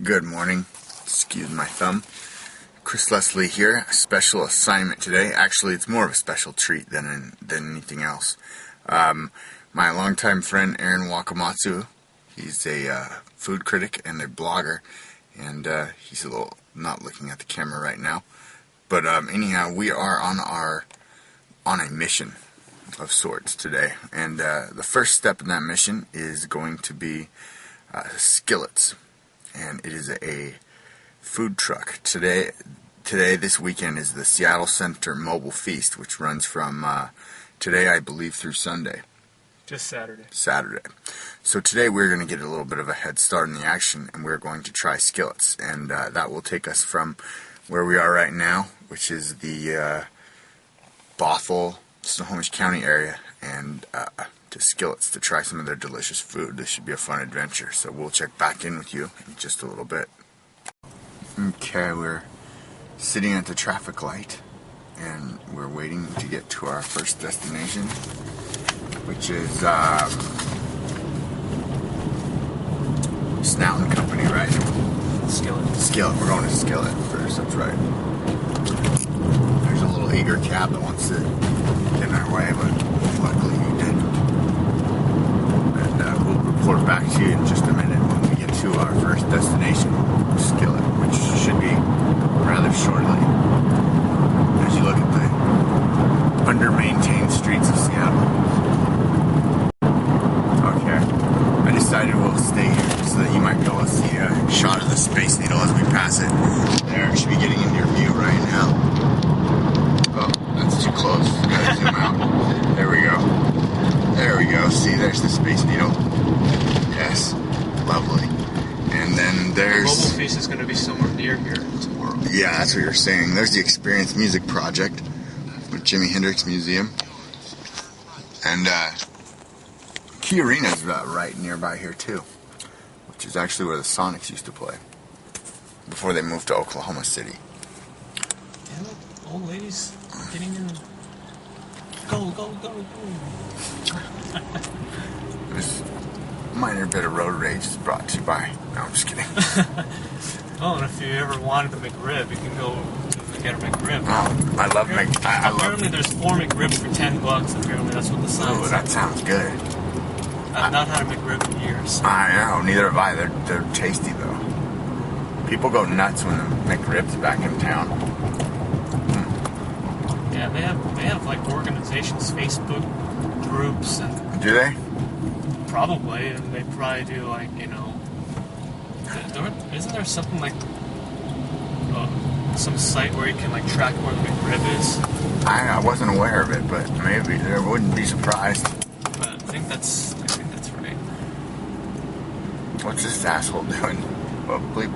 Good morning. Excuse my thumb. Chris Leslie here. A special assignment today. Actually, it's more of a special treat than anything else. My longtime friend Aaron Wakamatsu, he's a food critic and a blogger, and he's a little not looking at the camera right now. But anyhow, we are on a mission of sorts today, and the first step in that mission is going to be Skillets, and it is a food truck. Today, this weekend, is the Seattle Center Mobile Feast, which runs from today, I believe, through Sunday. Just Saturday. So today we're going to get a little bit of a head start in the action, and we're going to try Skillets, and that will take us from where we are right now, which is the Bothell, Snohomish County area, and to Skillets to try some of their delicious food. This should be a fun adventure, so we'll check back in with you in just a little bit. Okay, we're sitting at the traffic light, and we're waiting to get to our first destination, which is Snout & Company, right? Skillet. We're going to Skillet first, that's right. There's a little eager cab that wants to get in our way, but luckily he didn't. And we'll report back to you in just a minute when we get to our first destination, Skillet, which should be rather shortly. As you look at the under-maintained streets of Seattle. Okay, I decided we'll stay here so that you might be able to see a shot of the Space Needle as we pass it. There, it should be getting into your view right now. Oh, that's too close. Gotta zoom out. There we go. There we go. See, there's the Space Needle. Yes, lovely. And then there's... The Mobile Feast is going to be somewhere near here tomorrow. Yeah, that's what you're saying. There's the Experience Music Project with Jimi Hendrix Museum. And Key Arena is right nearby here too, which is actually where the Sonics used to play before they moved to Oklahoma City. Damn it, old ladies getting in. Go. This minor bit of road rage is brought to you by... No, I'm just kidding. Oh, and if you ever wanted a McRib, you can go get a McRib. Oh, I love Apparently there's 4 McRibs for $10. Apparently that's what the sign says. That sounds good. I've not had a McRib in years. I know, neither have I. They're tasty though. People go nuts when the McRib's back in town. Yeah, they have like organizations, Facebook groups, and do they? Probably, and they probably do like, you know, isn't there something like some site where you can like track where the McRib is? I wasn't aware of it, but maybe I wouldn't be surprised. But I think that's right. What's this asshole doing? Well, bleep.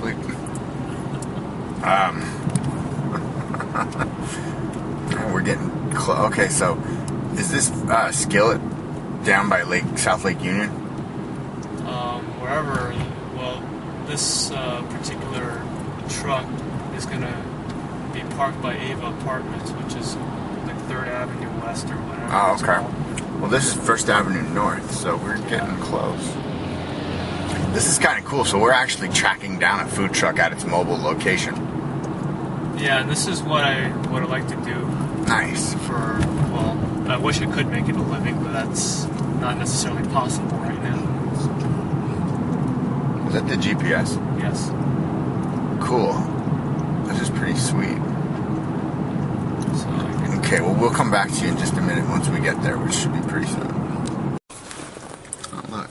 We're getting close. Okay, so is this Skillet down by South Lake Union? Wherever. Well, this particular truck is gonna be parked by Ava Apartments, which is like 3rd Avenue West or whatever. Oh, okay. Well, this is 1st Avenue North, so we're getting close. This is kind of cool. So we're actually tracking down a food truck at its mobile location. Yeah, and this is what I like to do. Nice. I wish I could make it a living, but that's not necessarily possible right now. Is that the GPS? Yes. Cool. This is pretty sweet. Okay, well, we'll come back to you in just a minute once we get there, which should be pretty soon. Oh, look.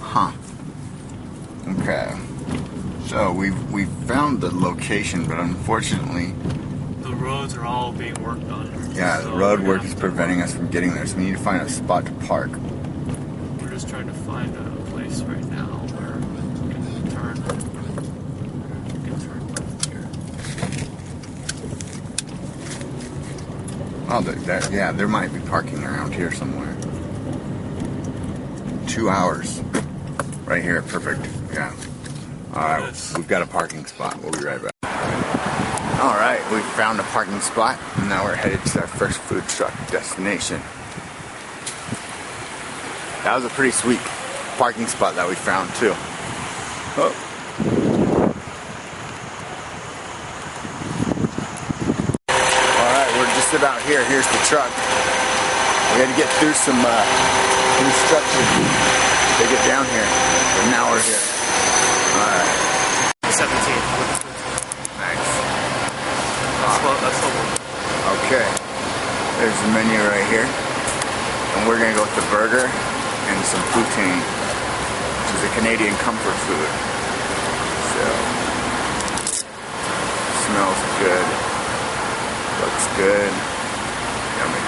Huh. Okay. So we've found the location, but unfortunately... The roads are all being worked on. Yeah, the road work is preventing us from getting there, so we need to find a spot to park. We're just trying to find a place right now where we can turn left here. Oh, there might be parking around here somewhere. 2 hours. Right here, perfect. Yeah. Alright, we've got a parking spot. We'll be right back. Alright, we found a parking spot, and now we're headed to our first food truck destination. That was a pretty sweet parking spot that we found too. Oh. Alright, we're just about here. Here's the truck. We had to get through some construction to get down here, but now we're here. Alright. 17. Nice. That's the one. Okay. There's the menu right here. And we're gonna go with the burger and some poutine, which is a Canadian comfort food. So, smells good. Looks good. Yummy.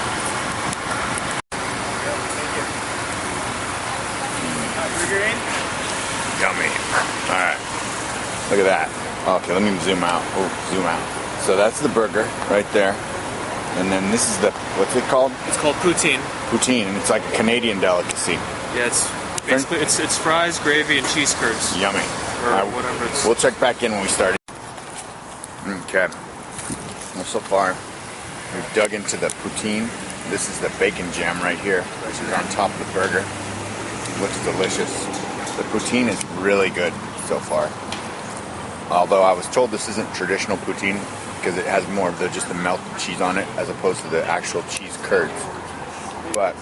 Yummy. Alright. Look at that. Okay, let me zoom out. Oh, zoom out. So that's the burger right there. And then this is the, what's it called? It's called poutine. Poutine, and it's like a Canadian delicacy. Yeah, it's basically it's fries, gravy, and cheese curds. Yummy. Or whatever it's. We'll check back in when we start. Okay. Well, so far, we've dug into the poutine. This is the bacon jam right here, which is on top of the burger. Looks delicious. The poutine is really good so far. Although I was told this isn't traditional poutine because it has more of just the melted cheese on it as opposed to the actual cheese curds. But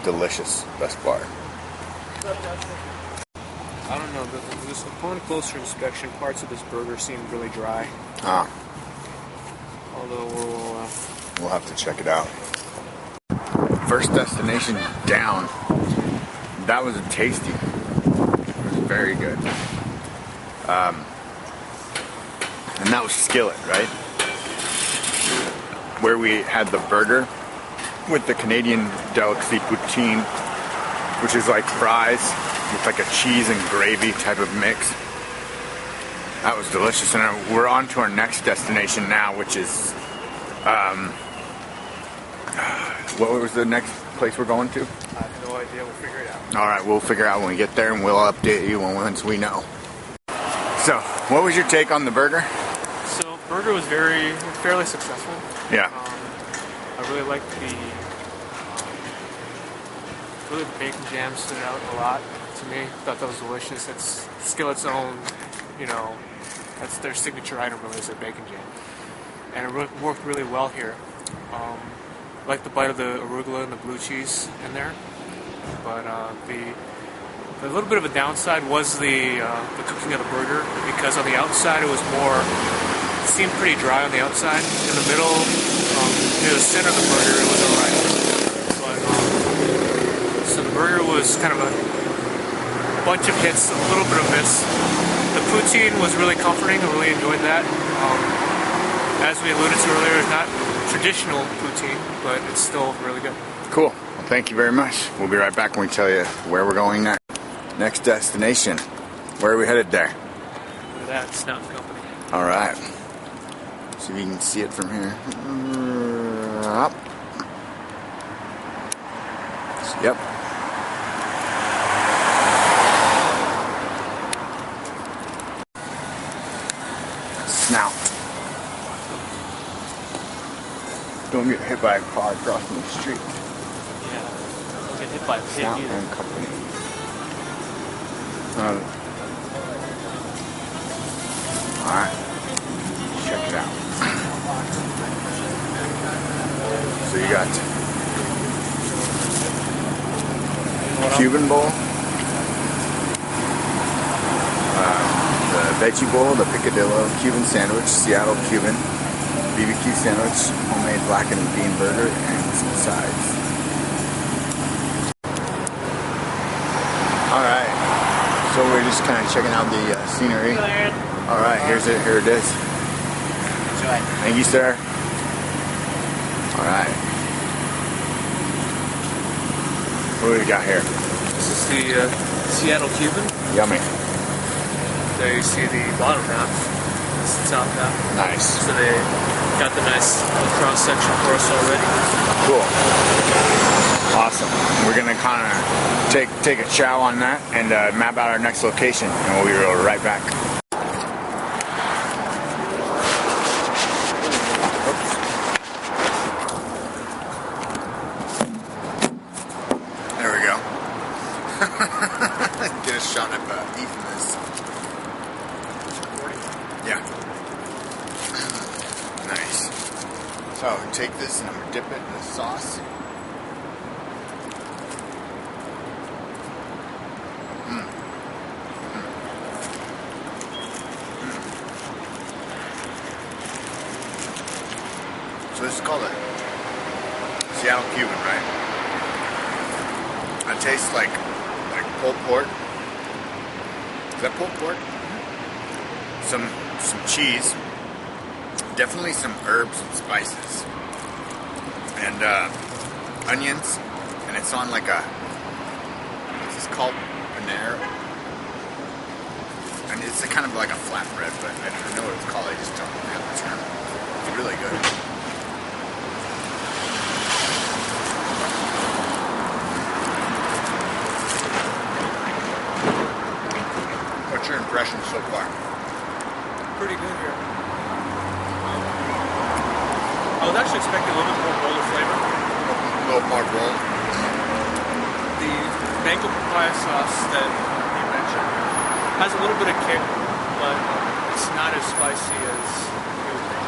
delicious thus far. I don't know, this upon closer inspection, parts of this burger seem really dry. Ah. Although We'll have to check it out. First destination down. That was tasty. It was very good. And that was Skillet, right? Where we had the burger with the Canadian delicacy poutine, which is like fries with like a cheese and gravy type of mix. That was delicious. And we're on to our next destination now, which is, what was the next place we're going to? I have no idea. We'll figure it out. Alright, we'll figure out when we get there and we'll update you once we know. So, what was your take on the burger? So, burger was fairly successful. Yeah. I really liked the bacon jam stood out a lot to me. Thought that was delicious. It's Skillet's own, that's their signature item really, is their bacon jam. And it worked really well here. I like the bite of the arugula and the blue cheese in there. But the little bit of a downside was the cooking of the burger, because on the outside it seemed pretty dry on the outside. In the middle, near the center of the burger, it was alright. But so the burger was kind of a bunch of hits, a little bit of miss. The poutine was really comforting. I really enjoyed that. As we alluded to earlier, it's not traditional poutine, but it's still really good. Cool. Well, thank you very much. We'll be right back when we tell you where we're going next. Next destination. Where are we headed there? Look at that, Snout & Company. Alright. See if you can see it from here. Up. Yep. Snout. Don't get hit by a car crossing the street. Yeah. Don't get hit by a pig Snout either. & Company. Alright. Check it out. So you got Cuban bowl, the veggie bowl, the picadillo, Cuban sandwich, Seattle Cuban, BBQ sandwich, homemade blackened bean burger, and some sides. Alright, so we're just kind of checking out the scenery. Alright, here it is. Enjoy. Thank you, sir. Alright. What do we got here? This is the Seattle Cuban. Yummy. There you see the bottom half. This is the top half. Nice. So they got the nice cross section for us already. Cool. Awesome. We're gonna kind of take a chow on that and map out our next location, and we'll be right back. take this and I'm gonna dip it in the sauce. So this is called a Seattle Cuban, right? It tastes like pulled pork. Is that pulled pork? Some cheese, definitely some herbs and spices, and onions, and it's on like a, what's this called, paneer, and it's a kind of like a flatbread, but I don't know what it's called. I just don't have the term. It's really good. What's your impression so far? Pretty good here. I was actually expecting a little bit more roller flavor. A little more roll. The mango papaya sauce that you mentioned has a little bit of kick, but it's not as spicy as you would think.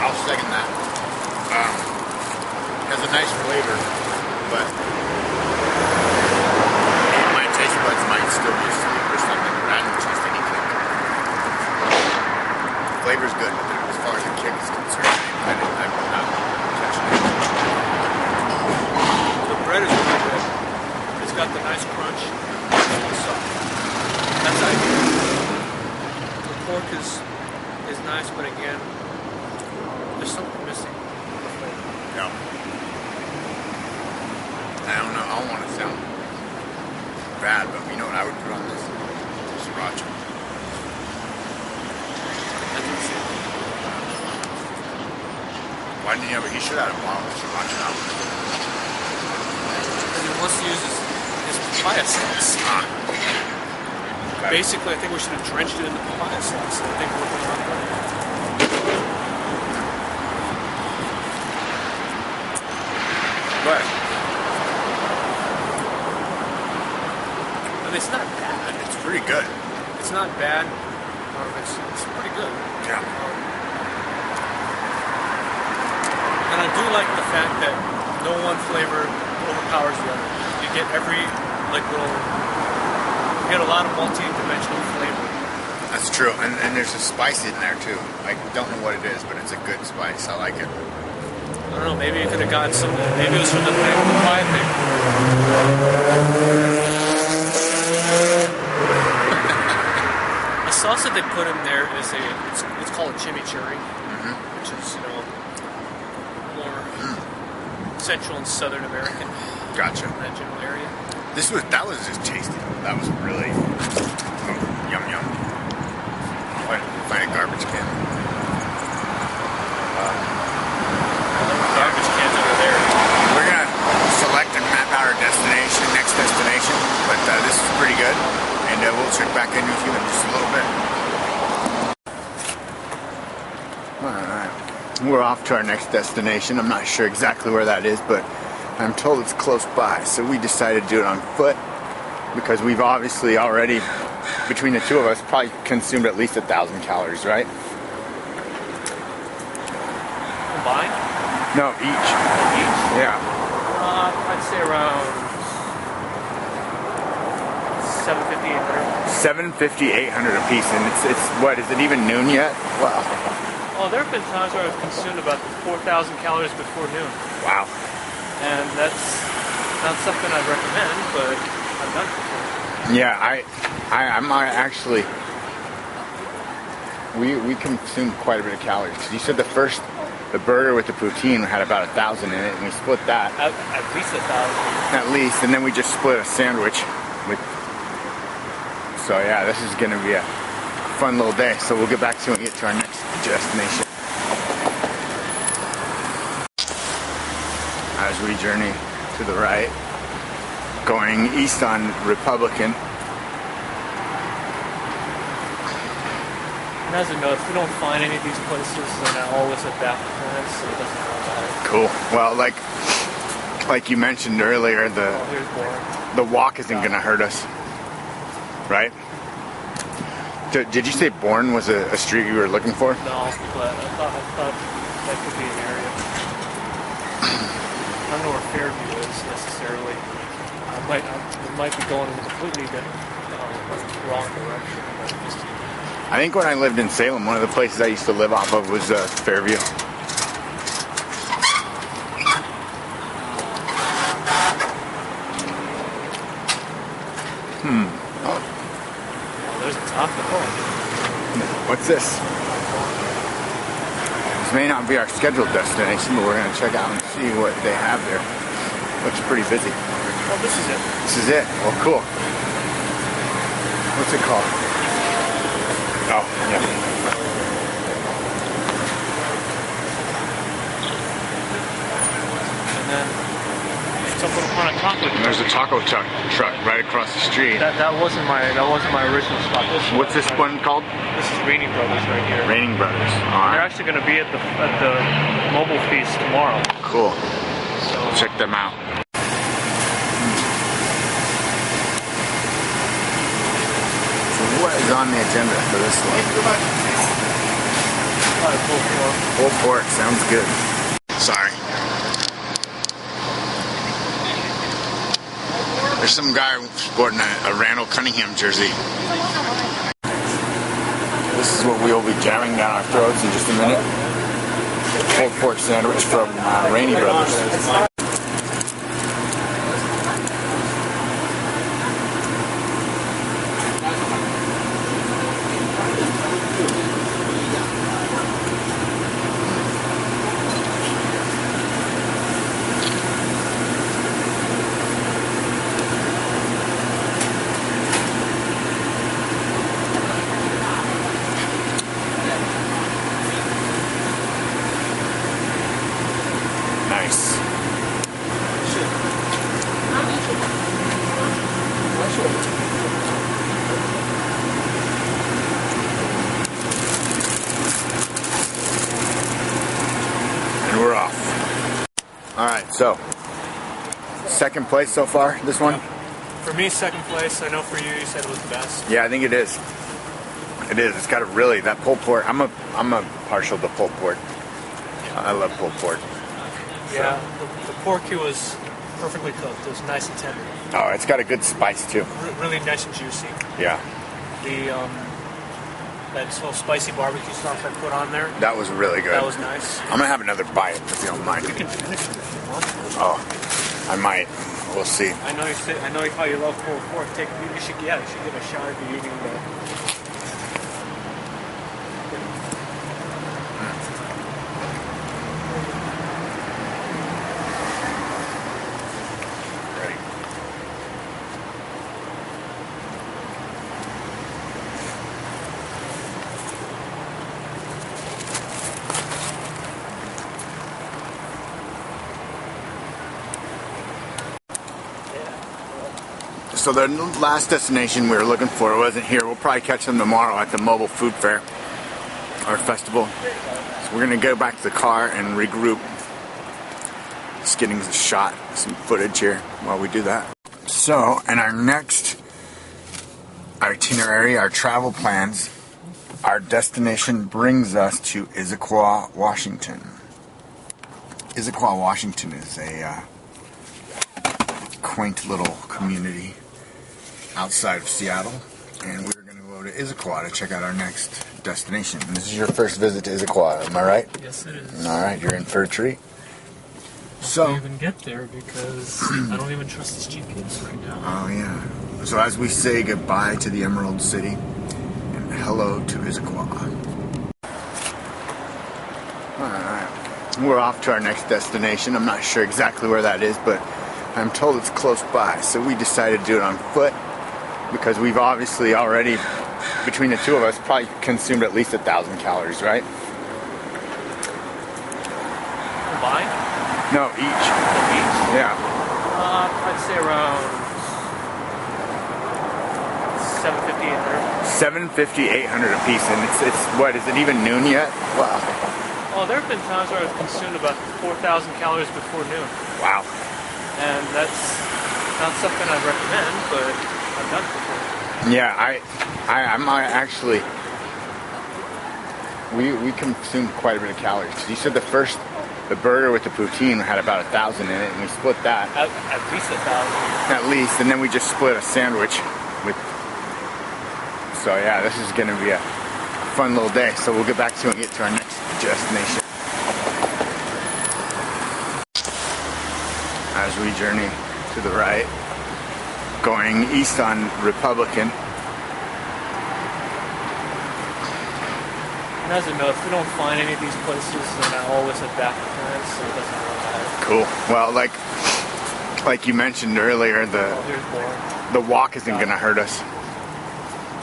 I'll second that. Has a nice flavor, but my taste buds might still be asleep or something. But I don't taste any kick. The flavor's good, but as far as the kick is concerned, I'm not touching it. The bread is really good. It's got the nice crunch. It's soft. That's ideal. The pork is nice, but again, there's something missing. Yeah. I don't know. I don't want to sound bad, but you know what I would put on this? Sriracha. Why didn't you ever? He should have had a bottle of sriracha out. Because he wants to use his papaya sauce. Okay. Basically, I think we should have drenched it in the papaya sauce. I think we're going on. But I mean, it's not bad. it's pretty good. It's not bad. It's pretty good. Yeah. And I do like the fact that no one flavor overpowers the other. You get every you get a lot of multi-dimensional flavor. That's true, and there's a spice in there too. I don't know what it is, but it's a good spice. I like it. I don't know, maybe you could have gotten some, maybe it was from the papaya thing. A sauce that they put in there is it's called a chimichurri, which is, more Central and Southern American. Gotcha. In that general area. That was just tasty. That was really yum yum. Find a garbage can. Garbage cans over there. We're gonna select and map out our next destination. But this is pretty good, and we'll check back in with you in just a little bit. All right, we're off to our next destination. I'm not sure exactly where that is, but I'm told it's close by. So we decided to do it on foot because we've obviously already, between the two of us, probably consumed at least 1,000 calories, right? Combined? No, each. Each? Yeah. I'd say around 750, 800. 750, 800 a piece, and it's what? Is it even noon yet? Wow. Well, there have been times where I've consumed about 4,000 calories before noon. Wow. And that's not something I'd recommend, but I've done it before. Yeah, I'm actually. We consumed quite a bit of calories. 'Cause you said the burger with the poutine had about 1,000 in it, and we split that. At least 1,000. At least, and then we just split a sandwich with. So yeah, this is gonna be a fun little day. So we'll get back to it and get to our next destination. As we journey to the right, going east on Republican. And as a note, if we don't find any of these places, then I'll always adapt the plans so it doesn't know about it. Cool. Well, like you mentioned earlier, Here's boring. the walk isn't gonna hurt us, right? Did you say Bourne was a street you were looking for? No, but I thought that could be an area. I don't know where Fairview is necessarily. I might be going in a completely wrong direction. But just, I think when I lived in Salem, one of the places I used to live off of was Fairview. oh, there's a top of the hole. What's this? This may not be our scheduled destination, but we're going to check out and see what they have there. Looks pretty busy. Oh, this is it. This is it? Well, cool. What's it called? Oh, yeah. And then stumbled upon a taco. And there's a taco truck right across the street. That wasn't my original spot. What's this one called? This is Raining Brothers right here. Raining Brothers. They're actually going to be at the mobile feast tomorrow. Cool. So Check them out. So what is on the agenda for this one? Pulled pork. Sounds good. Sorry. There's some guy sporting a Randall Cunningham jersey. This is what we will be jamming down our throats in just a minute. Pulled pork sandwich from Rainey Brothers. Nice. And we're off. Alright, so second place so far, this one? for me, second place. I know for you, you said it was the best. Yeah, I think it is. It is. It's got a really, that pulled pork. I'm a partial to pulled pork. I love pulled pork. Yeah, the pork here was perfectly cooked. It was nice and tender. Oh, it's got a good spice too. Really nice and juicy. Yeah. The that whole spicy barbecue sauce I put on there. That was really good. That was nice. I'm gonna have another bite if you don't mind. You can finish it if you want. Oh, I might. We'll see. I know you say, I know how you love pulled pork. You should give a shot if you're eating the. So the last destination we were looking for wasn't here. We'll probably catch them tomorrow at the mobile food fair or festival. So we're gonna go back to the car and regroup. Just getting a shot, some footage here while we do that. So, in our next itinerary, our travel plans, our destination brings us to Issaquah, Washington. Issaquah, Washington is a quaint little community outside of Seattle, and we're going to go to Issaquah to check out our next destination. And this is your first visit to Issaquah, am I right? Yes, it is. All right, you're in for a treat. So I even get there because I don't even trust this GPS right now. Oh yeah. So as we say goodbye to the Emerald City and hello to Issaquah. All right, we're off to our next destination. I'm not sure exactly where that is, but I'm told it's close by. So we decided to do it on foot because we've obviously already, between the two of us, probably consumed at least 1,000 calories, right? Combined? No, each. Each? Yeah. I'd say around 750, 800. 750, 800 a piece, and it's what, is it even noon yet? Wow. Well, there have been times where I've consumed about 4,000 calories before noon. Wow. And that's not something I'd recommend, but I've done it before. Yeah, I'm actually. We consume quite a bit of calories. You said the burger with the poutine had about 1,000 in it, and we split that. At least 1,000. At least, and then we just split a sandwich with. So yeah, this is gonna be a fun little day. So we'll get back to it and get to our next destination. As we journey to the right, going east on Republican. And as a note, if we don't find any of these places, then I always head back to Clarence, so it doesn't really matter. Cool. Well, like you mentioned earlier, Here's the walk isn't gonna hurt us,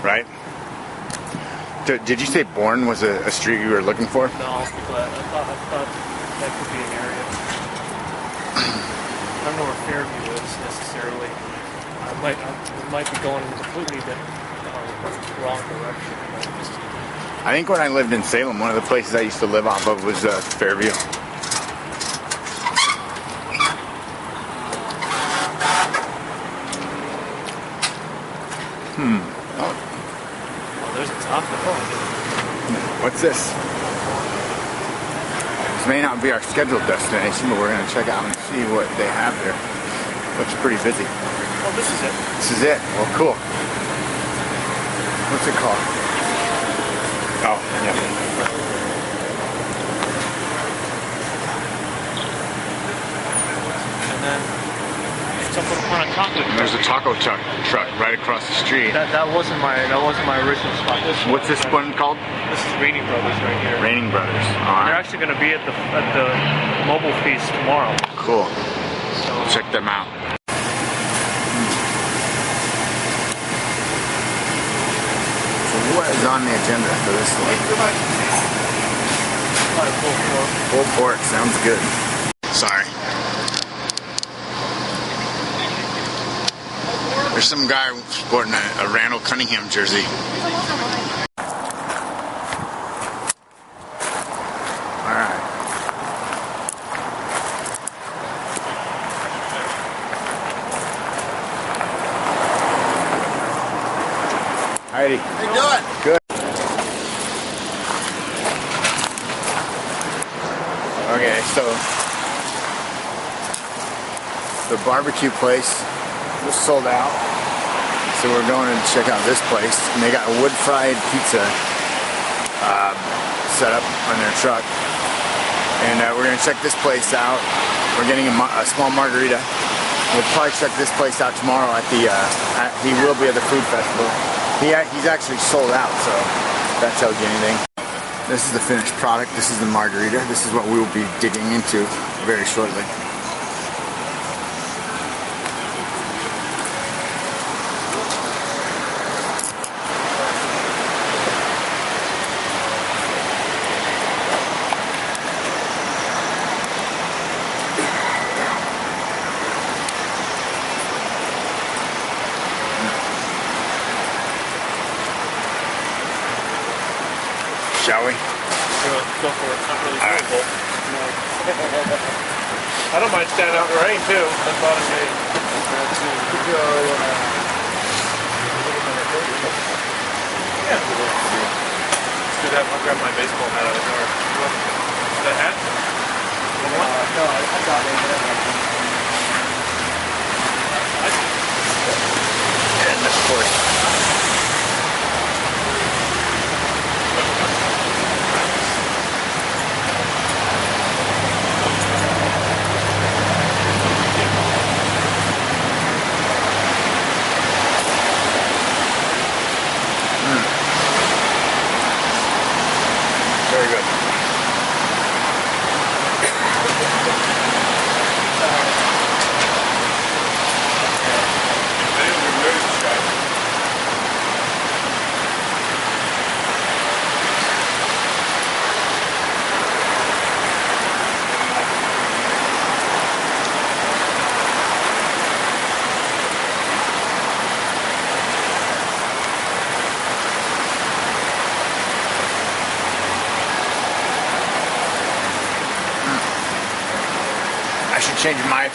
right? Did you say Bourne was a street you were looking for? No, but I thought that could be an area. I don't know where Fairview is necessarily. I might be going in a completely wrong direction. I think when I lived in Salem, one of the places I used to live off of was Fairview. Oh, there's a taco. What's this? This may not be our scheduled destination, but we're going to check out and see what they have there. Looks pretty busy. Oh, this is it. This is it. Well, cool. What's it called? Oh, yeah. And then something on a taco. And there's a taco truck right across the street. That wasn't my original spot. What's this one called? This is Raining Brothers right here. Raining Brothers. All They're right. actually going to be at the mobile feast tomorrow. Cool. So Check them out. So what is on the agenda for this one? Pulled pork. Sounds good. Sorry. There's some guy sporting a Randall Cunningham jersey. Alright. Heidi. How you doing? Good. Okay, so the barbecue place was sold out, so we're going to check out this place. And they got a wood-fried pizza set up on their truck, and we're going to check this place out. We're getting a small margarita. We'll probably check this place out tomorrow at the. He will be at the food festival. He's actually sold out, so if that tells you anything. This is the finished product. This is the margarita. This is what we will be digging into very shortly. Shall we? Go for it. It's not really All right. doable. No. I don't mind standing out in the rain too. That's about a day. Yeah. Let's do that. I'll grab my baseball hat out of the car. Is that hat? No, I got it. And of course. Very good. I should change my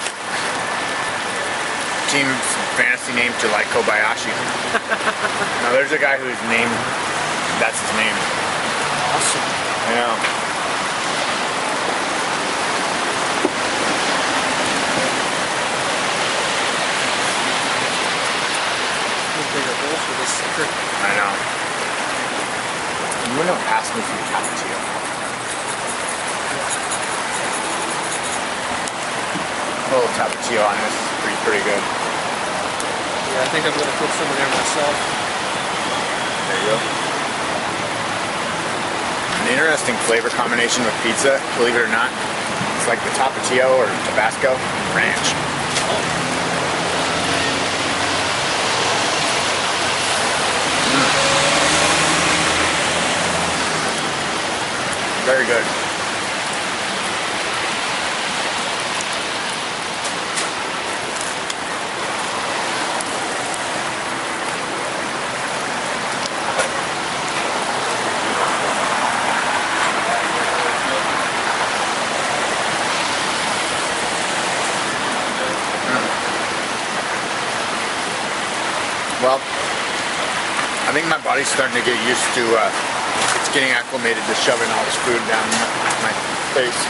team's fantasy name to like Kobayashi. Now there's a guy whose name, that's his name. Awesome. Yeah. Bigger bowl for this sucker. I know. You wouldn't have asked me for Tapatio. A little Tapatio on this is pretty good. Yeah, I think I'm gonna put some in there myself. There you go. An interesting flavor combination with pizza, believe it or not. It's like the Tapatio or Tabasco ranch. Very good. Well, I think my body's starting to get used to it's getting acclimated to shoving all this food down my face.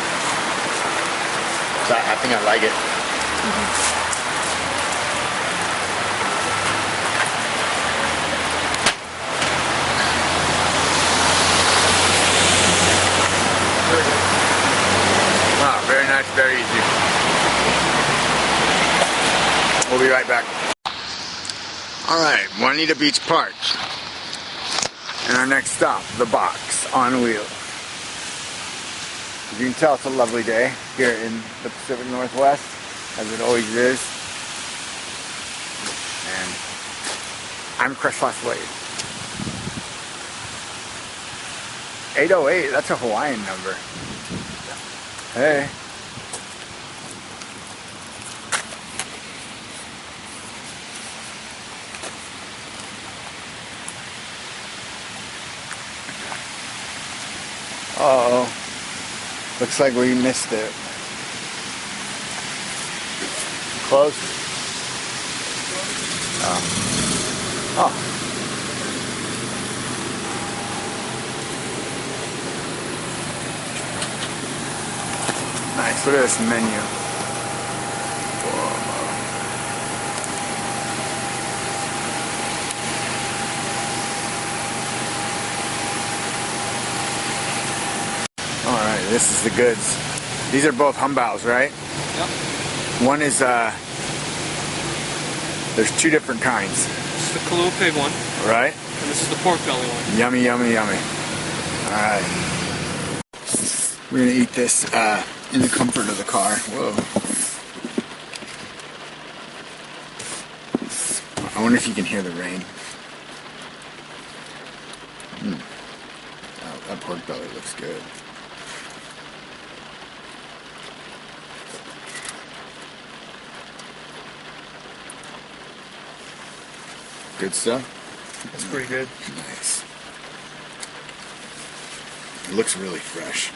So I think I like it. Wow, very nice, very easy. We'll be right back. Alright, Juanita Beach Park. And our next stop, the Box on Wheels. As you can tell, it's a lovely day here in the Pacific Northwest, as it always is. And I'm Chris Leslie. 808, that's a Hawaiian number. Hey. Uh-oh. Looks like we missed it. Close? Oh. Nice. Look at this menu. Alright, this is the goods. These are both humbaos, right? Yep. One is, there's two different kinds. This is the Kahlua pig one. Right? And this is the pork belly one. Yummy, yummy, yummy. Alright. We're gonna eat this in the comfort of the car. Whoa. I wonder if you can hear the rain. Oh, that pork belly looks good. Good stuff? That's pretty good. Nice. It looks really fresh.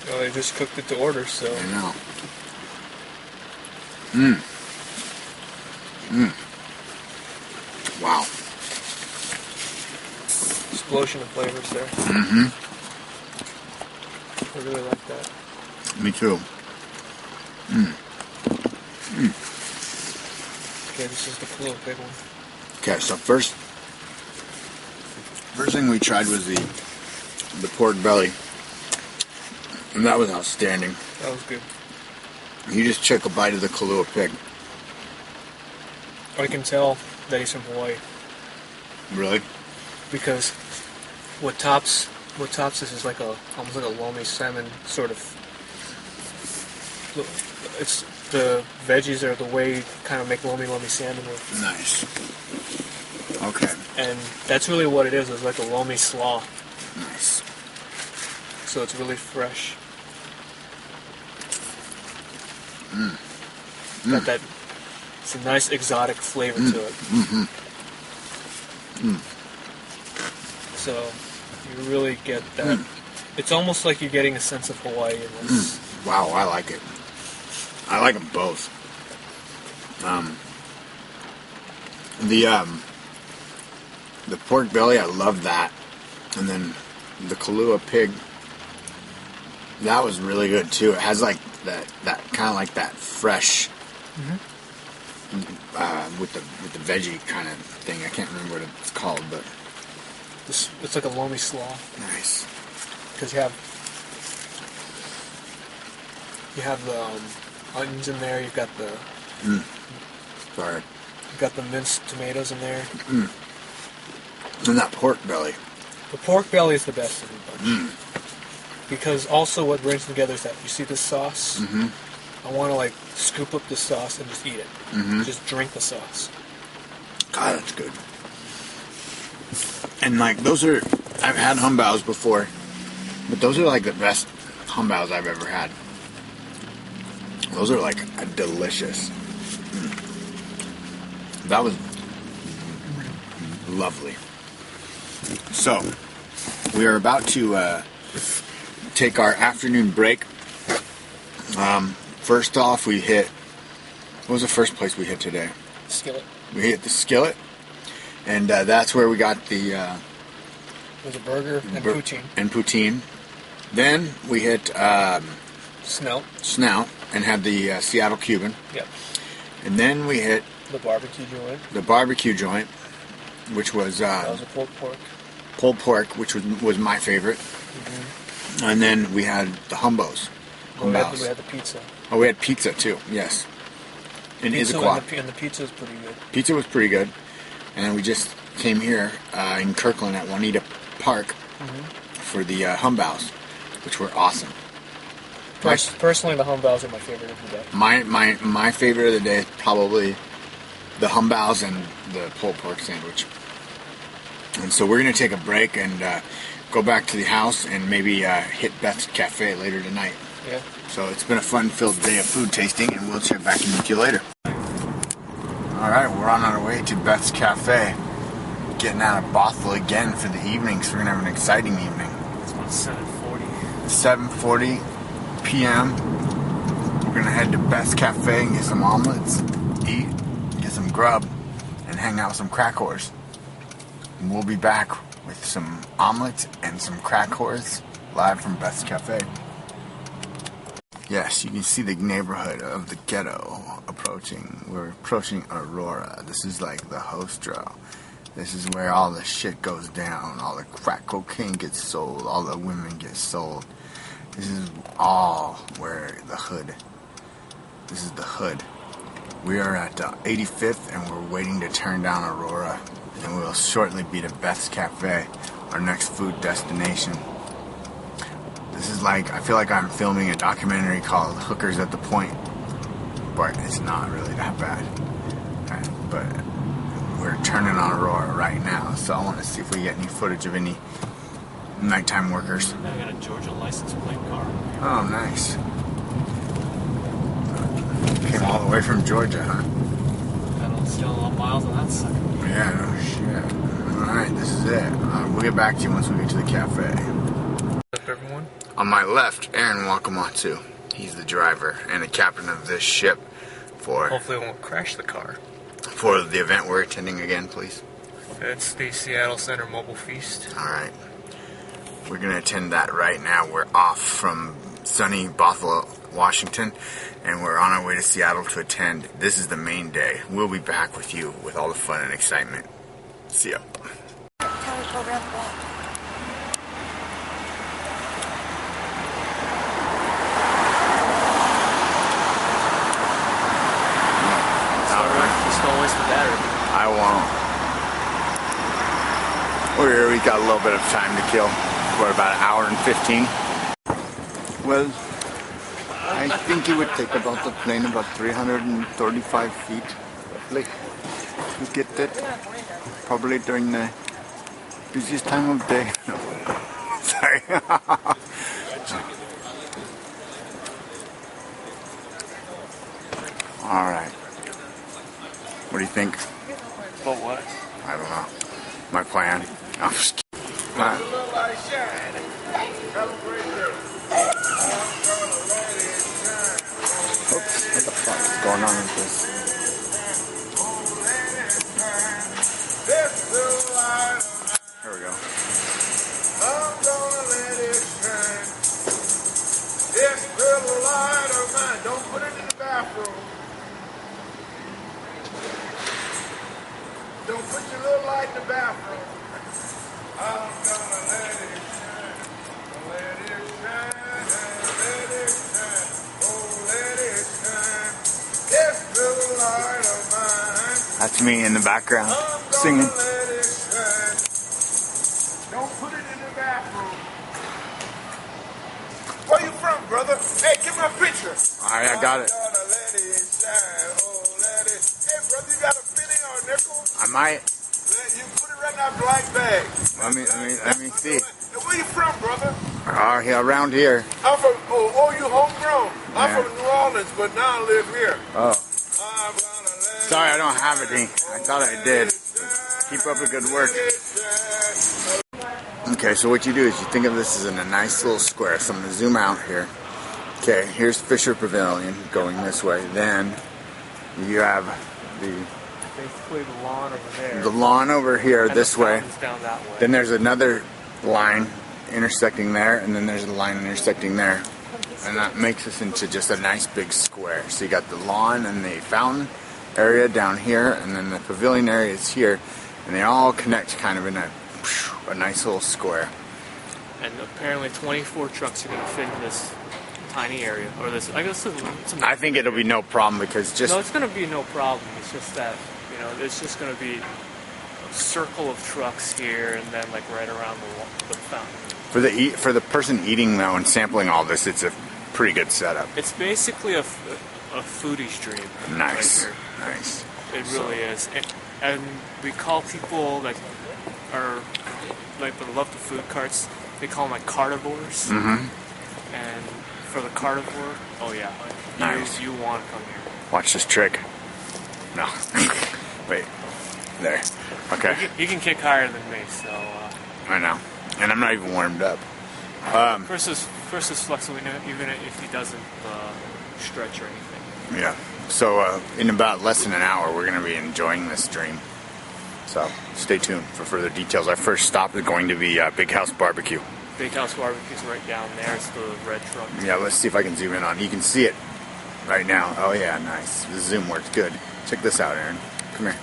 Well, they just cooked it to order, so. I know. Wow. Explosion of flavors there. I really like that. Me too. Okay, this is the Kahlua pig one. Okay, so first thing we tried was the pork belly, and that was outstanding. That was good. You just took a bite of the Kahlua pig. I can tell that he's from Hawaii Really? because what tops this is like almost like a lomi salmon sort of. It's the veggies are the way you kind of make lomi salmon with. Nice. Okay. And that's really what it is. It's like a lomi slaw. Nice. So it's really fresh. Got that. It's a nice exotic flavor to it. So you really get that. It's almost like you're getting a sense of Hawaii in this. Wow, I like it. I like them both. The pork belly, I love that. And then the Kahlua pig, that was really good too. It has like that kind of like that fresh, with the veggie kind of thing. I can't remember what it's called, but It's like a loamy slaw nice. because you have the onions in there. You've got the Sorry. you've got the minced tomatoes in there. And that pork belly. The pork belly is the best of the bunch. Because also what brings them together is that you see this sauce. I want to like scoop up this sauce and just eat it. Just drink the sauce. God, that's good. And like I've had humbaos before, but those are like the best humbaos I've ever had. Those are like delicious. That was lovely. So, we are about to take our afternoon break. First off, we hit... What was the first place we hit today? Skillet. We hit the Skillet. And that's where we got the... There's a burger and poutine. And poutine. Then we hit Snout. and had the Seattle Cuban. Yep. And then we hit The barbecue joint. the barbecue joint, which was... That was a pulled pork. which was my favorite. And then we had the Humbaos. We had the pizza. Oh, we had pizza too, yes. In Issaquah. And the pizza was pretty good. Pizza was pretty good. And then we just came here in Kirkland at Juanita Park for the Humbaos, which were awesome. Personally, the humbaos are my favorite of the day. My favorite of the day is probably the Humbaos and the pulled pork sandwich. And so we're going to take a break and go back to the house and maybe hit Beth's Cafe later tonight. Yeah. So it's been a fun-filled day of food tasting, and we'll check back in with you later. Alright, we're on our way to Beth's Cafe. Getting out of Bothell again for the evening, so we're going to have an exciting evening. It's about 7:40. 7:40 p.m. We're going to head to Beth's Cafe and get some omelets, eat, get some grub, and hang out with some crack whores. And we'll be back with some omelets and some crack whores live from Beth's Cafe. Yes, you can see the neighborhood of the ghetto approaching. We're approaching Aurora. This is like the Hostro. This is where all the shit goes down. All the crack cocaine gets sold. All the women get sold. This is all where the hood. This is the hood. We are at 85th and we're waiting to turn down Aurora. And we'll shortly be to Beth's Cafe, our next food destination. This is like, I feel like I'm filming a documentary called Hookers at the Point, but it's not really that bad. Okay, but we're turning on Aurora right now, so I want to see if we get any footage of any nighttime workers. I got a Georgia license plate car. Oh, nice. Came all the way from Georgia, huh? Still a lot of miles on that sucker. Yeah, no shit. Alright, this is it. We'll get back to you once we get to the cafe. Up, everyone. On my left, Aaron Wakamatsu. He's the driver and the captain of this ship for Hopefully, it won't crash the car. the event we're attending again, please. It's the Seattle Center Mobile Feast. Alright. We're going to attend that right now. We're off from sunny Bothell, Washington, and we're on our way to Seattle to attend. This is the main day. We'll be back with you with all the fun and excitement. See ya. Just don't waste the battery. I won't. We got a little bit of time to kill. We're about an hour and 15. Well, I think it would take about the plane about 335 feet roughly to get it. Probably during the busiest time of day. No. Sorry. Alright. What do you think? But what? I don't know. My plan. I'm just kidding. Oops, what the fuck is going on with this? put your little light in the bathroom. I'm gonna let it shine. Let it shine. Let it shine. Oh, let it shine. This little light of mine. That's me in the background singing. Let it shine. Don't put it in the bathroom. Where you from, brother? Hey, give me a picture. All right, I got it. Let it shine. Oh, let it. Hey, brother, you got a penny or a nickel? I might. You put it right in that black bag. Let me see. Where you from, brother? Yeah, around here. I'm from. Oh, you homegrown. I'm from New Orleans, but now I live here. Oh. Sorry, I don't have any. I thought I did. Keep up the good work. Okay, so what you do is you think of this as in a nice little square. So I'm going to zoom out here. Okay, here's Fisher Pavilion going this way. Then you have basically the lawn over there. The lawn over here and this way. Down that way. Then there's another line intersecting there, and then there's a line intersecting there. And that makes us into just a nice big square. So you got the lawn and the fountain area down here, and then the pavilion area is here, and they all connect kind of in a nice little square. And apparently 24 trucks are going to fit in this tiny area, or this. I guess I think it'll be no problem because no, it's going to be no problem. It's just that it's just going to be a circle of trucks here, and then like right around the fountain. For the person eating though and sampling all this, it's a pretty good setup. It's basically a foodie's dream. Nice, right nice. It really is, and we call people that love the food carts. They call them like carnivores. Mm-hmm. And for the carnivore, oh yeah, nice. You want to come here. Watch this trick. No, wait, there. Okay. You can kick higher than me, so. I know, and I'm not even warmed up. Chris is flexible, even if he doesn't stretch or anything. Yeah. So in about less than an hour, we're going to be enjoying this dream. So stay tuned for further details. Our first stop is going to be Big House Barbecue. Big House Barbecue's right down there. It's the red truck. Yeah, let's see if I can zoom in on. You can see it right now. Oh yeah, nice. The zoom works good. Check this out, Aaron. Come here.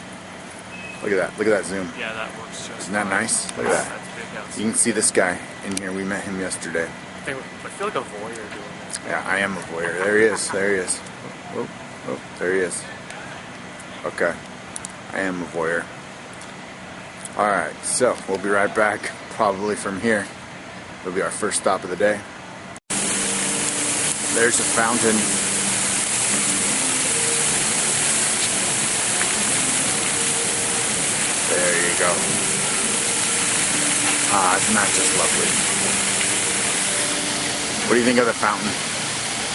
Look at that. Look at that zoom. Yeah, that works just. Isn't that nice? Look at that. That's Big House. You can see this guy in here. We met him yesterday. I feel like a voyeur doing that. Yeah, I am a voyeur. There he is. There he is. Oh, there he is. Okay. I am a voyeur. Alright, so we'll be right back, probably from here. It'll be our first stop of the day. There's a fountain. There you go. Isn't that just lovely? What do you think of the fountain?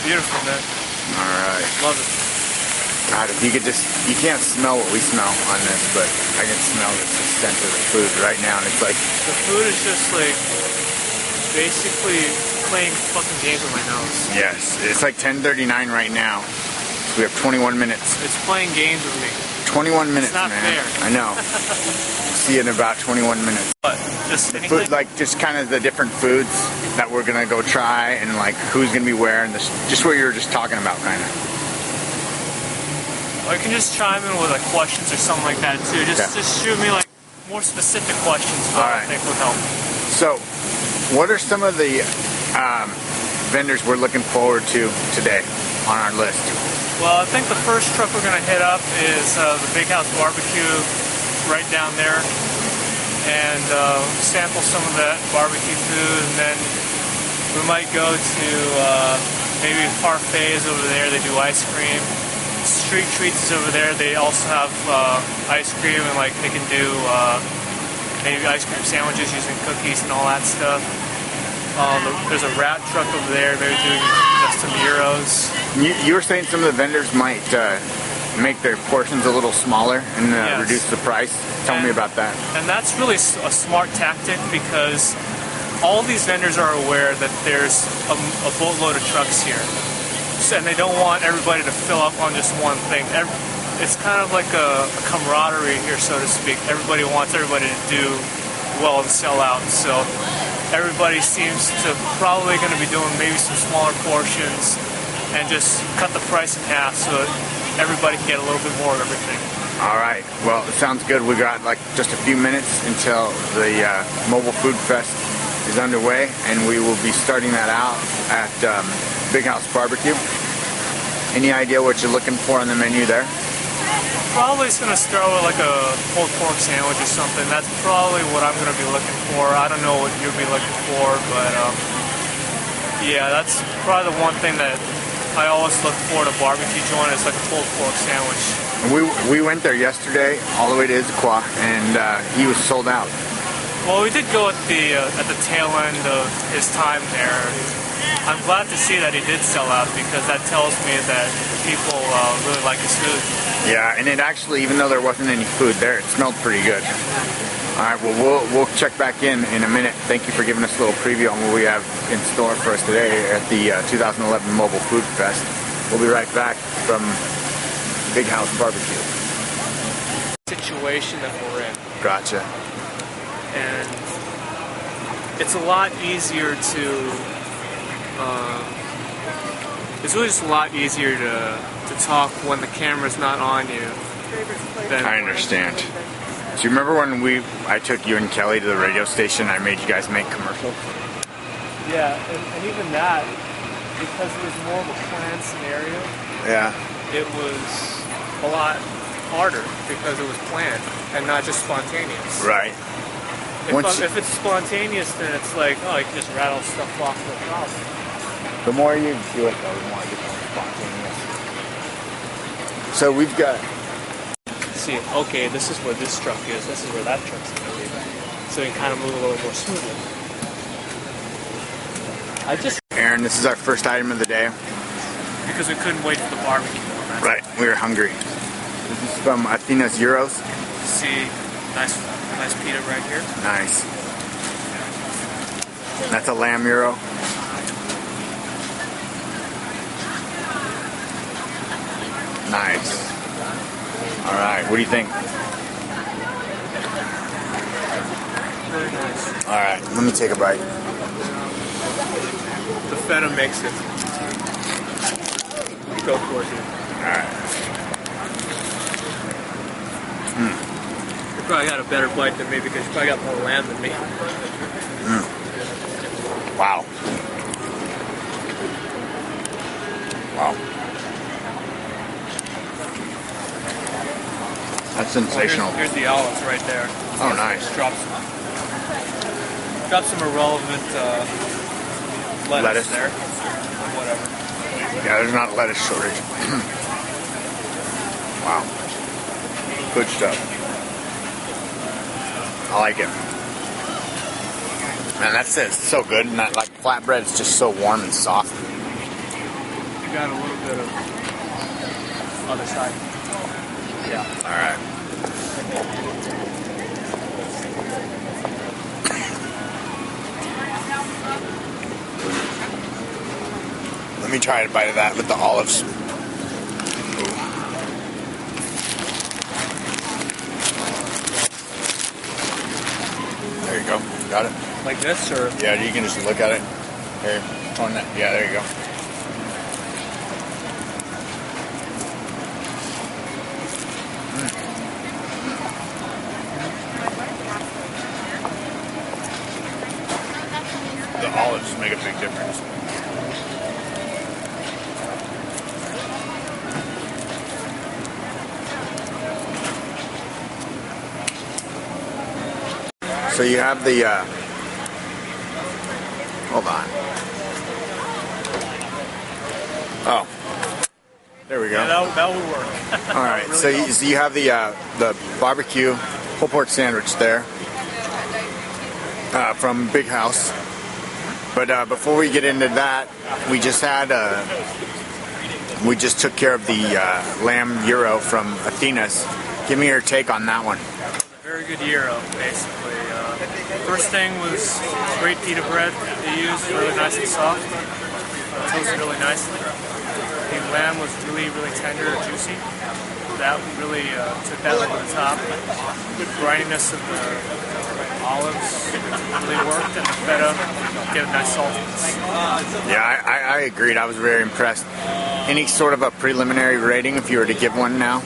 Beautiful, man. Alright. Love it. God, if you could you can't smell what we smell on this, but I can smell the scent of the food right now, and it's like... The food is just like, basically playing fucking games with my nose. Yes, it's like 10:39 right now. We have 21 minutes. It's playing games with me. 21 minutes, it's not man. Fair. I know. See you in about 21 minutes. But just anything? Food, like just kind of the different foods that we're gonna go try, and like who's gonna be where, and just what you were just talking about, kind of. Or you can just chime in with like questions or something like that too. Just shoot me like more specific questions. I think would help. So, what are some of the vendors we're looking forward to today on our list? Well, I think the first truck we're gonna hit up is the Big House Barbecue right down there, and sample some of that barbecue food, and then we might go to maybe Parfaits over there. They do ice cream. Street Treats is over there. They also have ice cream, and like they can do maybe ice cream sandwiches using cookies and all that stuff. There's a rat truck over there. They're doing just some gyros. You were saying some of the vendors might make their portions a little smaller and reduce the price. Tell me about that. And that's really a smart tactic because all these vendors are aware that there's a boatload of trucks here. And they don't want everybody to fill up on just one thing. It's kind of like a camaraderie here, so to speak. Everybody wants everybody to do well and sell out. So everybody seems to probably going to be doing maybe some smaller portions and just cut the price in half so that everybody can get a little bit more of everything. All right. Well, it sounds good. We got like just a few minutes until the Mobile Food Fest is underway, and we will be starting that out at Big House Barbecue. Any idea what you're looking for on the menu there? Probably just gonna start with like a pulled pork sandwich or something. That's probably what I'm gonna be looking for. I don't know what you'll be looking for, but yeah, that's probably the one thing that I always look for at a barbecue joint is like a pulled pork sandwich. We went there yesterday, all the way to Issaquah, and he was sold out. Well, we did go at the tail end of his time there. I'm glad to see that he did sell out because that tells me that people really like his food. Yeah, and it actually, even though there wasn't any food there, it smelled pretty good. All right, well, we'll check back in a minute. Thank you for giving us a little preview on what we have in store for us today at the 2011 Mobile Food Fest. We'll be right back from Big House Barbecue. Situation that we're in. Gotcha. And it's a lot easier to it's really just a lot easier to talk when the camera's not on you than I understand. Do you remember when I took you and Kelly to the radio station and I made you guys make commercials? Yeah, and even that, because it was more of a planned scenario, Yeah. it was a lot harder because it was planned and not just spontaneous. Right. If it's spontaneous, then it's like, oh, you can just rattle stuff off, no problem. The more you do it, though, the more it becomes spontaneous. So we've got... See, okay, this is where this truck is, this is where that truck's going to be. So you can kind of move a little more smoothly. Aaron, this is our first item of the day. Because we couldn't wait for the barbecue. Right, we were hungry. This is from Athena's Gyros. See, nice pita right here. Nice. That's a lamb gyro. Nice. All right, what do you think? Very nice. All right, let me take a bite. The feta makes it. Go for it, dude. All right. You probably got a better bite than me because you probably got more lamb than me. Wow. Wow. That's sensational. Here's the olives right there. Oh, nice. Drop some irrelevant lettuce there. Whatever. Yeah, there's not a lettuce shortage. Wow. Good stuff. I like it. Man, that's it. It's so good. And that like flatbread is just so warm and soft. You got a little bit of other side. Yeah. All right. Let me try a bite of that with the olives. There you go. Got it? Like this, or? Yeah, you can just look at it. Here, on that. Yeah, there you go. The olives make a big difference. So you have the, hold on. Oh, there we go. Yeah, that would work. All right, Really so you have the barbecue pulled pork sandwich there from Big House. But before we get into that, we just took care of the lamb gyro from Athena's. Give me your take on that one. Very good gyro, basically. First thing was great pita bread they used, really nice and soft. Toasted really nicely. The lamb was really, really tender and juicy. That really took that over the top. The brininess of the olives really worked, and the feta gave a nice saltiness. Yeah, I agreed. I was very impressed. Any sort of a preliminary rating, if you were to give one now?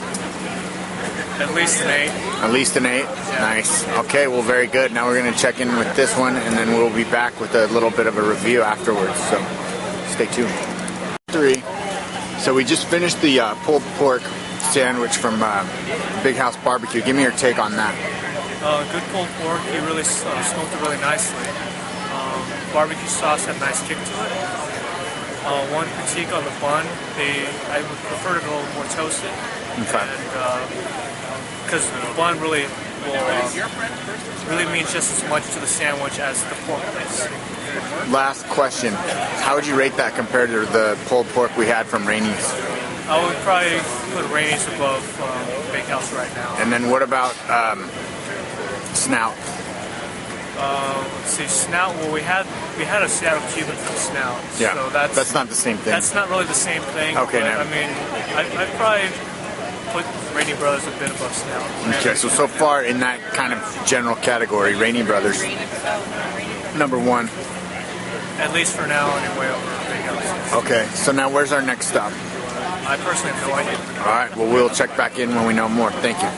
At least an 8. At least an 8? Nice. Okay, well, very good. Now we're going to check in with this one, and then we'll be back with a little bit of a review afterwards, so stay tuned. 3. So we just finished the pulled pork sandwich from Big House Barbecue. Give me your take on that. Good pulled pork. He really smoked it really nicely. Barbecue sauce had a nice kick to it. One critique on the bun, I would prefer it a little more toasted. Okay. Because the bun really means just as much to the sandwich as the pork is. Last question. How would you rate that compared to the pulled pork we had from Rainey's? I would probably put Rainey's above Big House right now. And then what about snout? Let's see, snout. Well, we had a Seattle Cuban for snout. Yeah, so that's not the same thing. That's not really the same thing. Okay, but, now. I mean, I'd probably put Rainey Brothers a bit above snout. Okay, so far in that kind of general category, Rainey Brothers, number 1. At least for now, anyway, over Big House. Okay, so now where's our next stop? I personally have no idea. All right, well, we'll check back in when we know more. Thank you.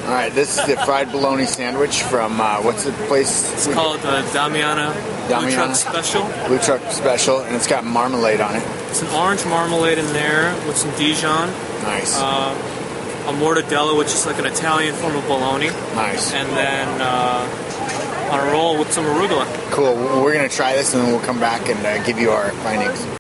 All right, this is the fried bologna sandwich from, what's the place? It's called Damiana Blue Truck Special. Blue Truck Special, and it's got marmalade on it. It's an orange marmalade in there with some Dijon. Nice. A mortadella, which is like an Italian form of bologna. Nice. And then on a roll with some arugula. Cool. We're going to try this, and then we'll come back and give you our findings.